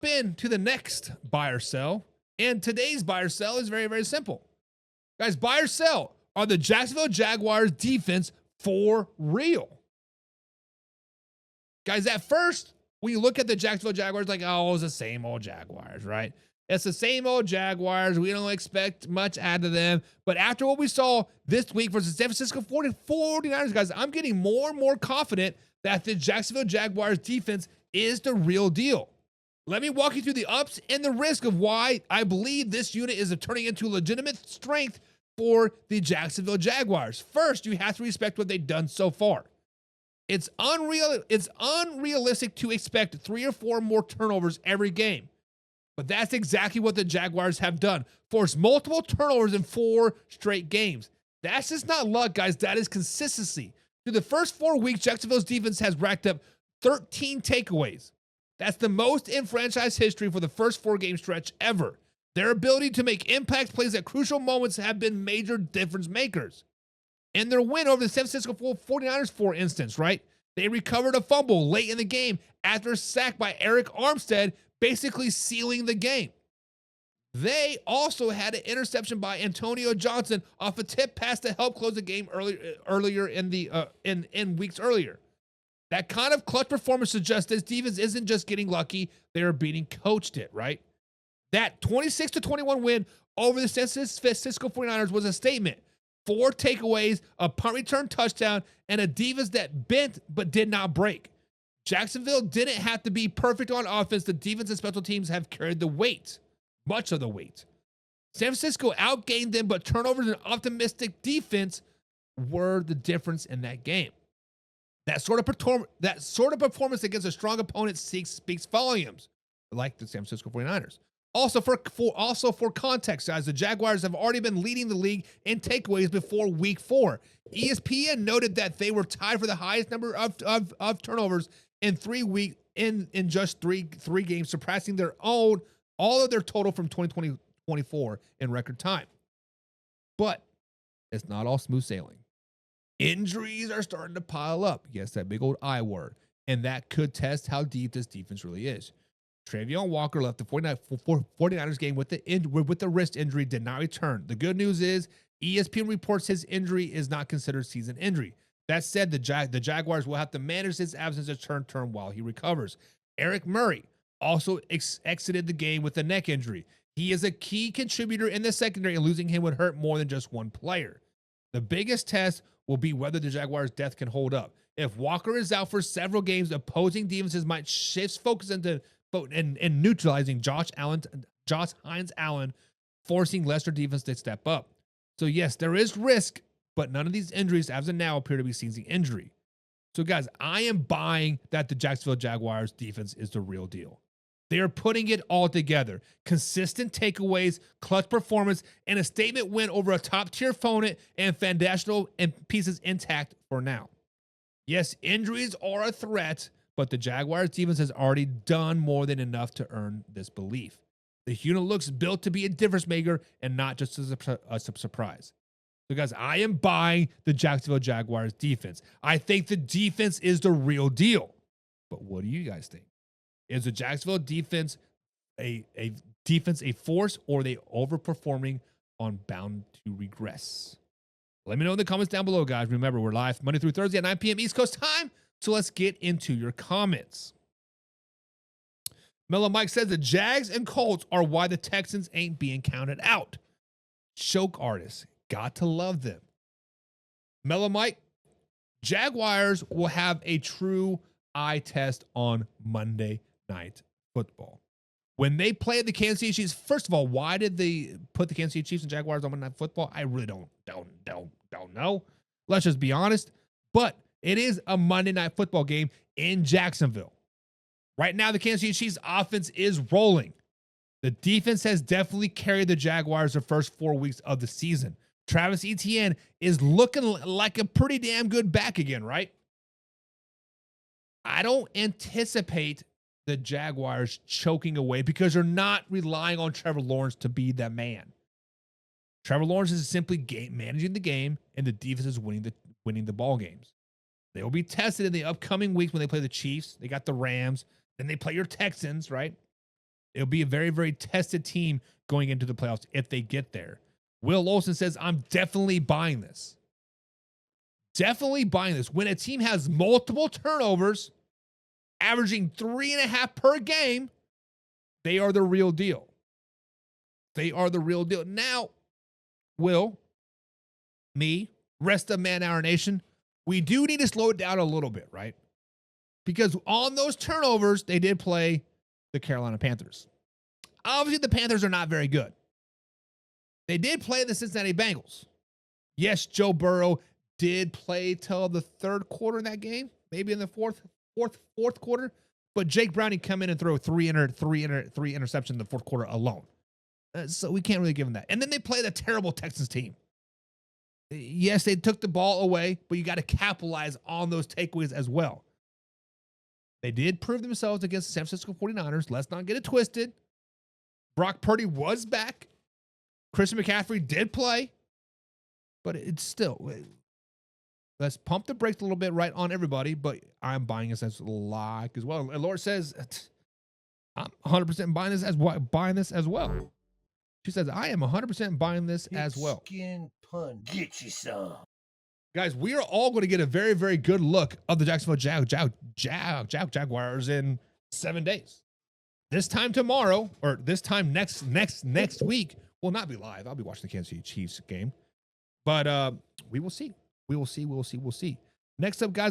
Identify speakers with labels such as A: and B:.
A: in to the next buy or sell. And today's buy or sell is very, very simple. Guys, buy or sell. Are the Jacksonville Jaguars defense for real? Guys, at first, when you look at the Jacksonville Jaguars, like, oh, it's the same old Jaguars, right? It's the same old Jaguars. We don't expect much out of them. But after what we saw this week versus San Francisco 49ers, guys, I'm getting more and more confident that the Jacksonville Jaguars defense is the real deal. Let me walk you through the ups and the risk of why I believe this unit is turning into legitimate strength for the Jacksonville Jaguars. First, you have to respect what they've done so far. It's unrealistic to expect 3 or 4 more turnovers every game. But that's exactly what the Jaguars have done. Forced multiple turnovers in 4 straight games. That's just not luck, guys. That is consistency. Through the first 4 weeks, Jacksonville's defense has racked up 13 takeaways. That's the most in franchise history for the first 4-game stretch ever. Their ability to make impact plays at crucial moments have been major difference makers. In their win over the San Francisco 49ers, for instance, right? They recovered a fumble late in the game after a sack by Eric Armstead, basically sealing the game. They also had an interception by Antonio Johnson off a tip pass to help close the game earlier in weeks earlier. That kind of clutch performance suggests this defense isn't just getting lucky, they're being coached it, right? That 26-21 win over the San Francisco 49ers was a statement. 4 takeaways, a punt return touchdown, and a defense that bent but did not break. Jacksonville didn't have to be perfect on offense. The defense and special teams have carried the weight, much of the weight. San Francisco outgained them, but turnovers and optimistic defense were the difference in that game. That sort of performance against a strong opponent speaks volumes, like the San Francisco 49ers. Also for context, guys, the Jaguars have already been leading the league in takeaways before week 4. ESPN noted that they were tied for the highest number of turnovers in 3 weeks in just three games, surpassing all of their total from 2024 in record time. But it's not all smooth sailing. Injuries are starting to pile up. Yes, that big old I word. And that could test how deep this defense really is. Travion Walker left the 49ers game with the wrist injury, did not return. The good news is ESPN reports his injury is not considered season injury. That said, the Jaguars will have to manage his absence to term while he recovers. Eric Murray also exited the game with a neck injury. He is a key contributor in the secondary, and losing him would hurt more than just one player. The biggest test will be whether the Jaguars' depth can hold up. If Walker is out for several games, opposing defenses might shift focus into and neutralizing Josh Hines Allen, forcing Leicester defense to step up. So yes, there is risk, but none of these injuries as of now appear to be season injury. So guys, I am buying that the Jacksonville Jaguars defense is the real deal. They are putting it all together. Consistent takeaways, clutch performance, and a statement win over a top-tier opponent and foundational pieces intact for now. Yes, injuries are a threat, but the Jaguars defense has already done more than enough to earn this belief. The unit looks built to be a difference maker and not just a surprise. So guys, I am buying the Jacksonville Jaguars defense. I think the defense is the real deal. But what do you guys think? Is the Jacksonville defense a force, or are they overperforming on bound to regress? Let me know in the comments down below, guys. Remember, we're live Monday through Thursday at 9 p.m. East Coast time. So let's get into your comments. Mellow Mike says the Jags and Colts are why the Texans ain't being counted out. Choke artists. Got to love them. Mellow Mike, Jaguars will have a true eye test on Monday Night Football. When they play the Kansas City Chiefs, first of all, why did they put the Kansas City Chiefs and Jaguars on Monday Night Football? I really don't know. Let's just be honest. But it is a Monday Night Football game in Jacksonville. Right now, the Kansas City Chiefs offense is rolling. The defense has definitely carried the Jaguars the first 4 weeks of the season. Travis Etienne is looking like a pretty damn good back again, right? I don't anticipate the Jaguars choking away because they're not relying on Trevor Lawrence to be that man. Trevor Lawrence is simply managing the game, and the defense is winning the ball games. They will be tested in the upcoming weeks when they play the Chiefs. They got the Rams. Then they play your Texans, right? It'll be a very, very tested team going into the playoffs if they get there. Will Olsen says, I'm definitely buying this. Definitely buying this. When a team has multiple turnovers, averaging 3.5 per game, they are the real deal. They are the real deal. Now, Will, me, rest of Man Hour Nation, we do need to slow it down a little bit, right? Because on those turnovers, they did play the Carolina Panthers. Obviously, the Panthers are not very good. They did play the Cincinnati Bengals. Yes, Joe Burrow did play till the third quarter in that game, maybe in the fourth quarter. But Jake Browning come in and throw three interceptions in the fourth quarter alone. So we can't really give him that. And then they play the terrible Texans team. Yes, they took the ball away, but you got to capitalize on those takeaways as well. They did prove themselves against the San Francisco 49ers. Let's not get it twisted. Brock Purdy was back. Christian McCaffrey did play. But it's still, let's pump the brakes a little bit right on everybody, but I'm buying this as lock as well. And Laura says, I'm 100% buying this as well. She says, I am 100% buying this as well.
B: Skin pun. Get you some.
A: Guys, we are all going to get a very, very good look of the Jacksonville Jaguars in 7 days. This time tomorrow, or this time next week, will not be live. I'll be watching the Kansas City Chiefs game. But we will see. We'll see. Next up, guys.